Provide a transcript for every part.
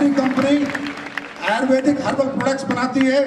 हमारी company Ayurvedic herbal products बनाती है।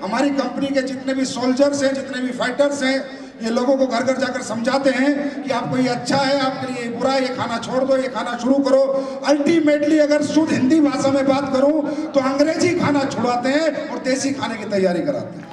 हमारी कंपनी के जितने भी सोल्जर्स हैं, जितने भी फाइटर्स हैं, ये लोगों को घर घर जाकर समझाते हैं कि आपको ये अच्छा है, आपके लिए बुरा है, ये खाना छोड़ दो, ये खाना शुरू करो। अल्टीमेटली अगर शुद्ध हिंदी भाषा में बात करूं तो अंग्रेजी खाना छुड़ाते हैं और देसी खाने की तैयारी कराते हैं।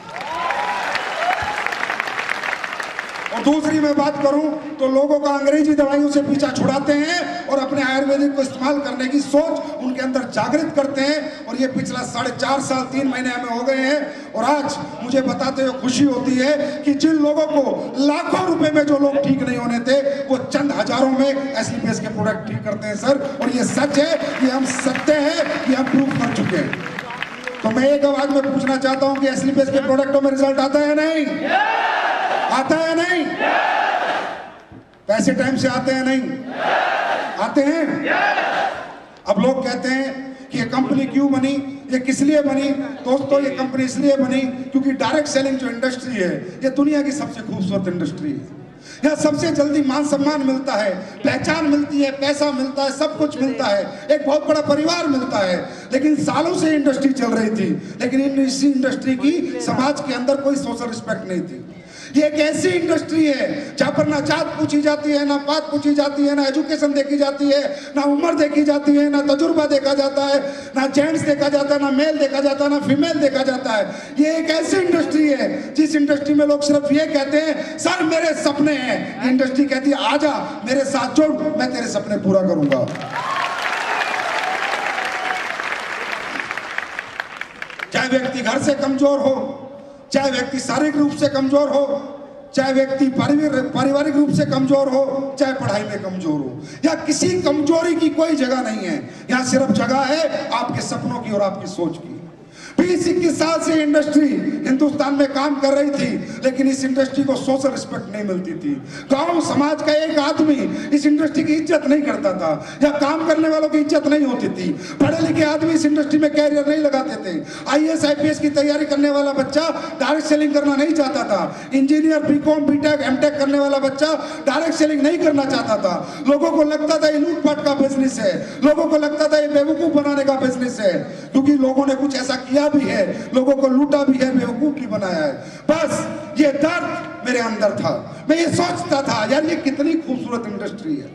और दूसरी मैं बात करूं तो लोगों का अंग्रेजी दवाइयों से पीछा छुड़ाते हैं और अपने आयुर्वेदिक को इस्तेमाल करने की सोच उनके अंदर जागृत करते हैं। और ये पिछला 4.5 साल 3 महीने हमें हो गए हैं। और आज मुझे बताते हुए खुशी होती है कि जिन लोगों को लाखों रुपए में जो लोग ठीक नहीं होने थे, वो चंद हजारों में एसलीपीएस के प्रोडक्ट ठीक करते हैं सर। और ये सच है, ये हम सत्य है, ये हम प्रूफ कर चुके हैं। तो मैं एक आवाज में पूछना चाहता हूं कि एसलीपीएस के प्रोडक्टों में रिजल्ट आता है नहीं? आता है नहीं? पैसे टाइम से आते हैं नहीं? आते हैं? अब लोग कहते हैं कि ये कंपनी क्यों बनी, ये किस लिए बनी? दोस्तों, ये कंपनी इसलिए बनी क्योंकि डायरेक्ट सेलिंग जो इंडस्ट्री है, ये दुनिया की सबसे खूबसूरत इंडस्ट्री है। यहाँ सबसे जल्दी मान सम्मान मिलता है, पहचान मिलती है, पैसा मिलता है, सब कुछ मिलता है, एक बहुत बड़ा परिवार मिलता है। लेकिन सालों से इंडस्ट्री चल रही थी, लेकिन इसी इंडस्ट्री की समाज के अंदर कोई सोशल रिस्पेक्ट नहीं थी। ये एक ऐसी इंडस्ट्री है जहां पर ना जात पूछी जाती है, ना पात पूछी जाती है, ना एजुकेशन देखी जाती है, ना उम्र देखी जाती है, ना तजुर्बा देखा जाता है, ना जेंट्स देखा जाता है, ना मेल देखा जाता है, ना फीमेल देखा जाता है। ये एक ऐसी इंडस्ट्री है जिस इंडस्ट्री में लोग सिर्फ ये कहते हैं, सर मेरे सपने हैं। इंडस्ट्री कहती है, आजा मेरे साथ जुड़, मैं तेरे सपने पूरा करूंगा। चाहे व्यक्ति घर से कमजोर हो, चाहे व्यक्ति शारीरिक रूप से कमजोर हो, चाहे व्यक्ति पारिवारिक रूप से कमजोर हो, चाहे पढ़ाई में कमजोर हो, या किसी कमजोरी की कोई जगह नहीं है। यहाँ सिर्फ जगह है आपके सपनों की और आपकी सोच की। 20-21 साल से इंडस्ट्री हिंदुस्तान में काम कर रही थी, लेकिन इस इंडस्ट्री को सोशल रिस्पेक्ट नहीं मिलती थी। गांव समाज का एक आदमी इस इंडस्ट्री की इज्जत नहीं करता था, या काम करने वालों की इज्जत नहीं होती थी। पढ़े लिखे आदमी इस इंडस्ट्री में कैरियर नहीं लगाते थे। IAS IPS की तैयारी करने वाला बच्चा डायरेक्ट सेलिंग करना नहीं चाहता था। इंजीनियर BCom BTech MTech करने वाला बच्चा डायरेक्ट सेलिंग नहीं करना चाहता था। लोगों को लगता था ये लूटपाट का बिजनेस है, लोगों को लगता था ये बेवकूफ बनाने का बिजनेस है, क्योंकि लोगों ने कुछ ऐसा किया भी है, लोगों को लूटा भी है, बेवकूफ भी बनाया है। बस ये दर्द मेरे अंदर था। मैं ये सोचता था, यार ये कितनी खूबसूरत इंडस्ट्री है,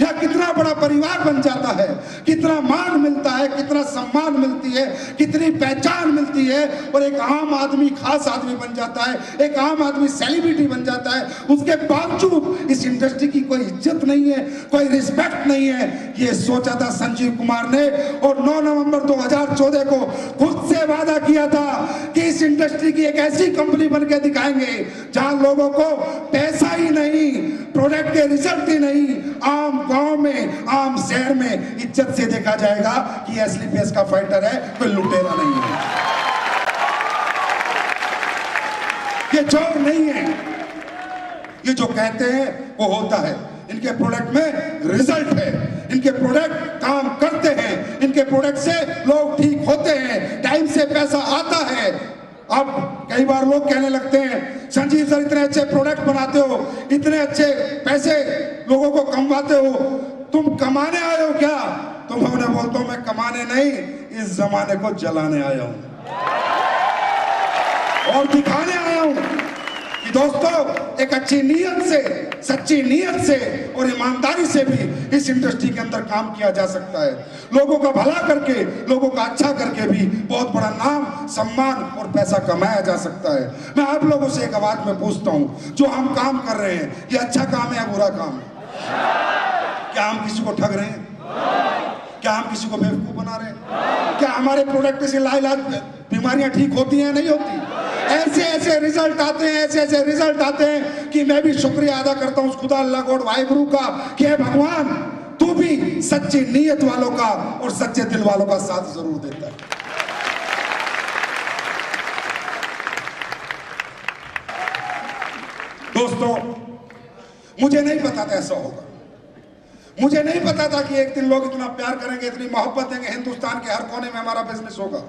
यहाँ कितना बड़ा परिवार बन जाता है, कितना मान मिलता है, कितना सम्मान मिलती है, कितनी पहचान मिलती है, और एक आम आदमी खास आदमी बन जाता है, एक आम आदमी सेलिब्रिटी बन जाता है। उसके बावजूद इस इंडस्ट्री की कोई इज्जत नहीं है, कोई रिस्पेक्ट नहीं है। ये सोचा था संजीव कुमार ने, और 9 नवंबर 2014 को खुद से वादा किया था कि इस इंडस्ट्री की एक ऐसी कंपनी बन के दिखाएंगे जहां लोगों को पैसा ही नहीं, प्रोडक्ट के रिजल्ट ही नहीं, आम गांव में, आम शहर में इज्जत से देखा जाएगा कि एसलीपीएस का फाइटर है, कोई लुटेरा नहीं है, ये चोर नहीं है। ये जो कहते हैं वो होता है। इनके प्रोडक्ट में रिजल्ट है, इनके प्रोडक्ट काम करते हैं, इनके प्रोडक्ट से लोग ठीक होते हैं, टाइम से पैसा आता है। अब कई बार लोग कहने लगते हैं, संजीव सर इतने अच्छे प्रोडक्ट बनाते हो, इतने अच्छे पैसे लोगों को कमवाते हो, तुम कमाने आए हो क्या? तो मैं उन्हें बोलता हूं, मैं कमाने नहीं, इस जमाने को जलाने आया हूं और दिखाने आया हूं कि दोस्तों एक अच्छी नीयत से, सच्ची नीयत से और ईमानदारी से भी इस इंडस्ट्री के अंदर काम किया जा सकता है। लोगों का भला करके, लोगों का अच्छा करके भी बहुत बड़ा नाम, सम्मान और पैसा कमाया जा सकता है। मैं आप लोगों से एक आवाज में पूछता हूं, जो हम काम कर रहे हैं, ये अच्छा काम है या बुरा काम है? क्या हम किसी को ठग रहे हैं? क्या हम किसी को बेवकूफ बना रहे हैं? क्या हमारे प्रोडक्ट से लाइलाज बीमारियां ठीक होती हैं? नहीं होती। ऐसे ऐसे रिजल्ट आते हैं, ऐसे ऐसे रिजल्ट आते हैं कि मैं भी शुक्रिया अदा करता हूं उस खुदा अल्लाह गॉड वाहिगुरु का कि हे भगवान, तू भी सच्ची नीयत वालों का और सच्चे दिल वालों का साथ जरूर देता है। दोस्तों, मुझे नहीं पता था ऐसा होगा। मुझे नहीं पता था कि एक दिन लोग इतना प्यार करेंगे, इतनी मोहब्बत देंगे, हिंदुस्तान के हर कोने में हमारा बिजनेस होगा।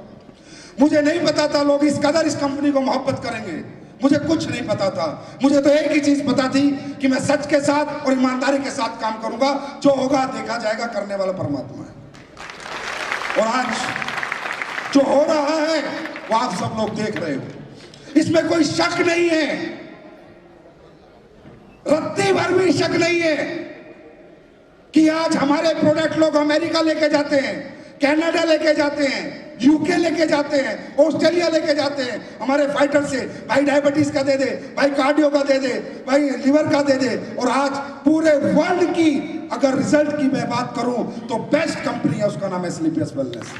मुझे नहीं पता था लोग इस कदर इस कंपनी को मोहब्बत करेंगे। मुझे कुछ नहीं पता था। मुझे तो एक ही चीज पता थी कि मैं सच के साथ और ईमानदारी के साथ काम करूंगा। जो होगा देखा जाएगा, करने वाला परमात्मा है। और आज जो हो रहा है वो आप सब लोग देख रहे हो, इसमें कोई शक नहीं है, रत्ती भर भी शक नहीं है कि आज हमारे प्रोडक्ट लोग अमेरिका लेके जाते हैं, कनाडा लेके जाते हैं, यूके लेके जाते हैं, ऑस्ट्रेलिया लेके जाते हैं हमारे फाइटर से। भाई डायबिटीज का दे दे, भाई कार्डियो का दे दे, भाई लिवर का दे दे। और आज पूरे वर्ल्ड की अगर रिजल्ट की मैं बात करूं तो बेस्ट कंपनी है, उसका नाम है स्लीपियस वेलनेस।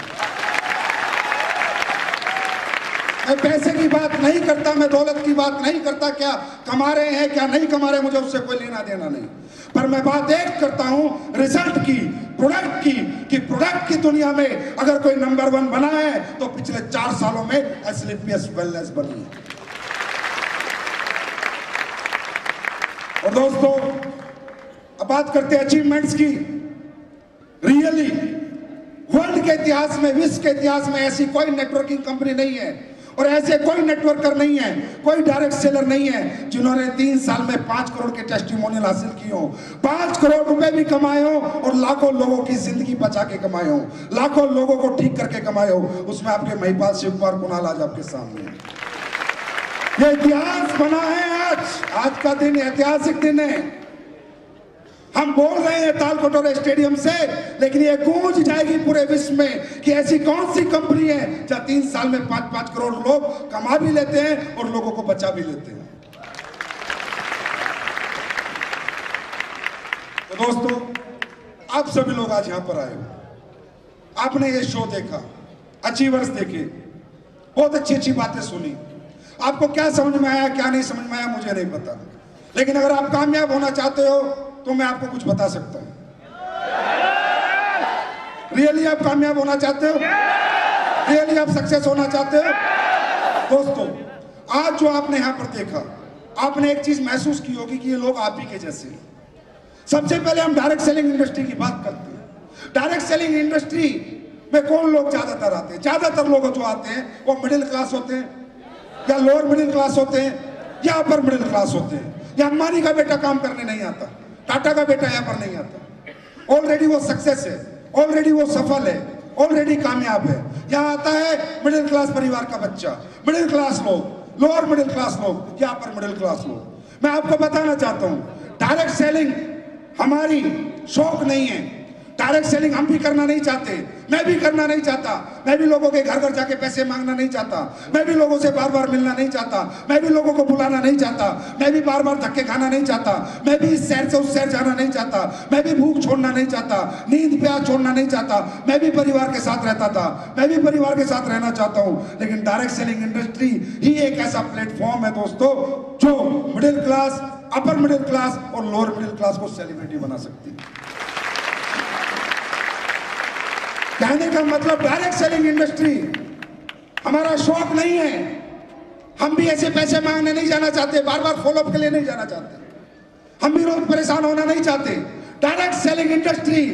मैं पैसे की बात नहीं करता, मैं दौलत की बात नहीं करता, क्या कमा रहे हैं क्या नहीं कमा रहे, मुझे उससे कोई लेना देना नहीं। पर मैं बात एक करता हूं रिजल्ट की, प्रोडक्ट की, कि प्रोडक्ट की दुनिया में अगर कोई नंबर 1 बना है तो पिछले 4 सालों में एस्क्लेपियस वेलनेस बनी है। और दोस्तों अब बात करते हैं अचीवमेंट्स की। रियली वर्ल्ड के इतिहास में, विश्व के इतिहास में ऐसी कोई नेटवर्किंग कंपनी नहीं है और ऐसे कोई नेटवर्कर नहीं है, कोई डायरेक्ट सेलर नहीं है जिन्होंने 3 साल में 5 करोड़ के टेस्टिमोनियल हासिल किए हो, 5 करोड़ रुपए भी कमाए हो और लाखों लोगों की जिंदगी बचा के कमाए हो, लाखों लोगों को ठीक करके कमाए हो। उसमें आपके महिपाल, शिवकुमार, कुणाल आज आपके सामने है। ये इतिहास बना है। आज का दिन ऐतिहासिक दिन है। हम बोल रहे हैं ताल कटोरे स्टेडियम से, लेकिन ये गूंज जाएगी पूरे विश्व में कि ऐसी कौन सी कंपनी है जहां 3 साल में 5-5 करोड़ लोग कमा भी लेते हैं और लोगों को बचा भी लेते हैं। तो दोस्तों आप सभी लोग आज यहां पर आए हो, आपने ये शो देखा, अचीवर्स देखे, बहुत अच्छी अच्छी बातें सुनी। आपको क्या समझ में आया, क्या नहीं समझ में आया, मुझे नहीं पता, लेकिन अगर आप कामयाब होना चाहते हो तो मैं आपको कुछ बता सकता हूं। रियली आप कामयाब होना चाहते हो, रियली आप सक्सेस होना चाहते हो, दोस्तों आज जो आपने यहां पर देखा, आपने एक चीज महसूस की होगी कि ये लोग आप ही के जैसे हैं। सबसे पहले हम डायरेक्ट सेलिंग इंडस्ट्री की बात करते हैं। डायरेक्ट सेलिंग इंडस्ट्री में कौन लोग ज्यादातर आते हैं? ज्यादातर लोग जो आते हैं वो मिडिल क्लास होते हैं, या लोअर मिडिल क्लास होते हैं, या अपर मिडिल क्लास होते हैं। या अंबानी का बेटा काम करने नहीं आता, टाटा का बेटा यहाँ पर नहीं आता, ऑलरेडी वो सक्सेस है, ऑलरेडी वो सफल है, ऑलरेडी कामयाब है। यहाँ आता है मिडिल क्लास परिवार का बच्चा, मिडिल क्लास लोग, लोअर मिडिल क्लास लोग, या अपर मिडिल क्लास लोग। मैं आपको बताना चाहता हूँ डायरेक्ट सेलिंग हमारी शौक नहीं है। डायरेक्ट सेलिंग हम भी करना नहीं चाहते, मैं भी करना नहीं चाहता। मैं भी लोगों के घर घर जाके पैसे मांगना नहीं चाहता, मैं भी लोगों से बार बार मिलना नहीं चाहता, मैं भी लोगों को बुलाना नहीं चाहता, मैं भी बार बार धक्के खाना नहीं चाहता, मैं भी इस शहर से उस शहर जाना नहीं चाहता, मैं भी भूख छोड़ना नहीं चाहता, नींद प्यास छोड़ना नहीं चाहता। मैं भी परिवार के साथ रहता था, मैं भी परिवार के साथ रहना चाहता हूँ। लेकिन डायरेक्ट सेलिंग इंडस्ट्री ही एक ऐसा प्लेटफॉर्म है दोस्तों जो middle class, upper middle class और लोअर मिडिल क्लास को सेलिब्रिटी बना सकती है। कहने का मतलब डायरेक्ट सेलिंग इंडस्ट्री हमारा शौक नहीं है। हम भी ऐसे पैसे मांगने नहीं जाना चाहते, बार बार फॉलोअप के लिए नहीं जाना चाहते, हम भी रोज परेशान होना नहीं चाहते। डायरेक्ट सेलिंग इंडस्ट्री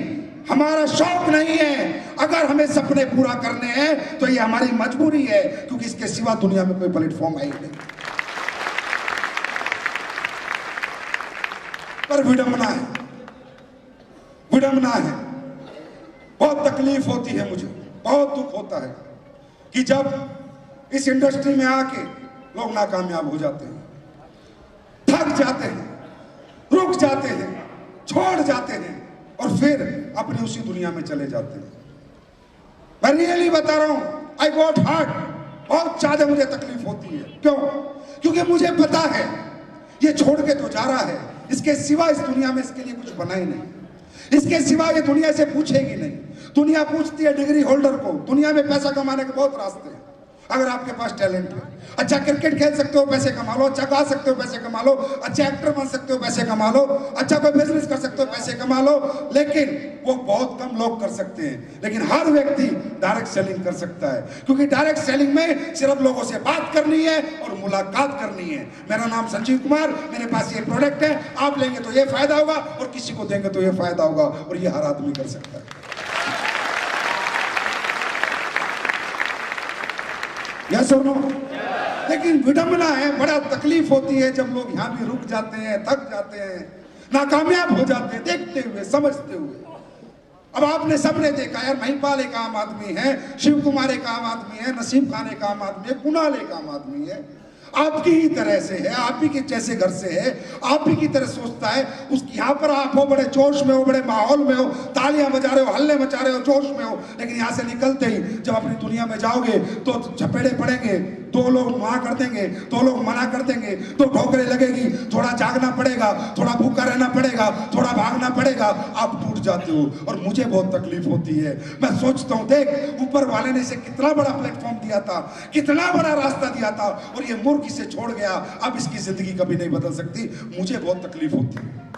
हमारा शौक नहीं है। अगर हमें सपने पूरा करने हैं तो ये हमारी मजबूरी है, क्योंकि इसके सिवा दुनिया में कोई प्लेटफॉर्म है ही नहीं। पर विडंबना है, विडंबना है, बहुत तकलीफ होती है, मुझे बहुत दुख होता है कि जब इस इंडस्ट्री में आके लोग नाकामयाब हो जाते हैं, थक जाते हैं, रुक जाते हैं, छोड़ जाते हैं और फिर अपनी उसी दुनिया में चले जाते हैं। मैं रियली बता रहा हूं, आई गॉट हार्ट, बहुत ज्यादा मुझे तकलीफ होती है। क्यों? क्योंकि मुझे पता है ये छोड़ के तो जा रहा है, इसके सिवा इस दुनिया में इसके लिए कुछ बना ही नहीं, इसके सिवा ये दुनिया से पूछेगी नहीं। दुनिया पूछती है डिग्री होल्डर को। दुनिया में पैसा कमाने के बहुत रास्ते हैं, अगर आपके पास टैलेंट है। अच्छा क्रिकेट खेल सकते हो, पैसे कमा लो, अच्छा गा सकते हो, पैसे कमा लो, अच्छा एक्टर बन सकते हो, पैसे कमा लो, अच्छा कोई बिजनेस कर सकते हो, पैसे कमा लो। लेकिन वो बहुत कम लोग कर सकते हैं। लेकिन हर व्यक्ति डायरेक्ट सेलिंग कर सकता है, क्योंकि डायरेक्ट सेलिंग में सिर्फ लोगों से बात करनी है और मुलाकात करनी है। मेरा नाम संजीव कुमार, मेरे पास ये प्रोडक्ट है, आप लेंगे तो ये फायदा होगा और किसी को देंगे तो ये फायदा होगा, और ये हर आदमी कर सकता है। यस और नो? लेकिन विडंबना है, बड़ा तकलीफ होती है जब लोग यहाँ भी रुक जाते हैं, थक जाते हैं, नाकामयाब हो जाते हैं, देखते हुए, समझते हुए। अब आपने सबने देखा यार, महिपाल एक आम आदमी है, शिव कुमार एक आम आदमी है, नसीम खान एक आम आदमी है, कुणाल एक आम आदमी है, आपकी ही तरह से है, आप ही के जैसे घर से है, आप ही की तरह सोचता है। उस यहाँ पर आप हो, बड़े जोश में हो, बड़े माहौल में हो, तालियां बजा रहे हो, हल्ले मचा रहे हो, जोश में हो, लेकिन यहाँ से निकलते ही जब अपनी दुनिया में जाओगे तो झपेड़े पड़ेंगे, दो लोग वहां कर देंगे, दो लोग मना कर देंगे, तो ठोकरें लगेगी, थोड़ा जागना पड़ेगा, थोड़ा भूखा रहना पड़ेगा, थोड़ा भागना पड़ेगा, आप टूट जाते हो और मुझे बहुत तकलीफ होती है। मैं सोचता हूँ देख, ऊपर वाले ने इसे कितना बड़ा प्लेटफॉर्म दिया था, कितना बड़ा रास्ता दिया था, और ये मूर्ख इसे छोड़ गया। अब इसकी जिंदगी कभी नहीं बदल सकती। मुझे बहुत तकलीफ होती है।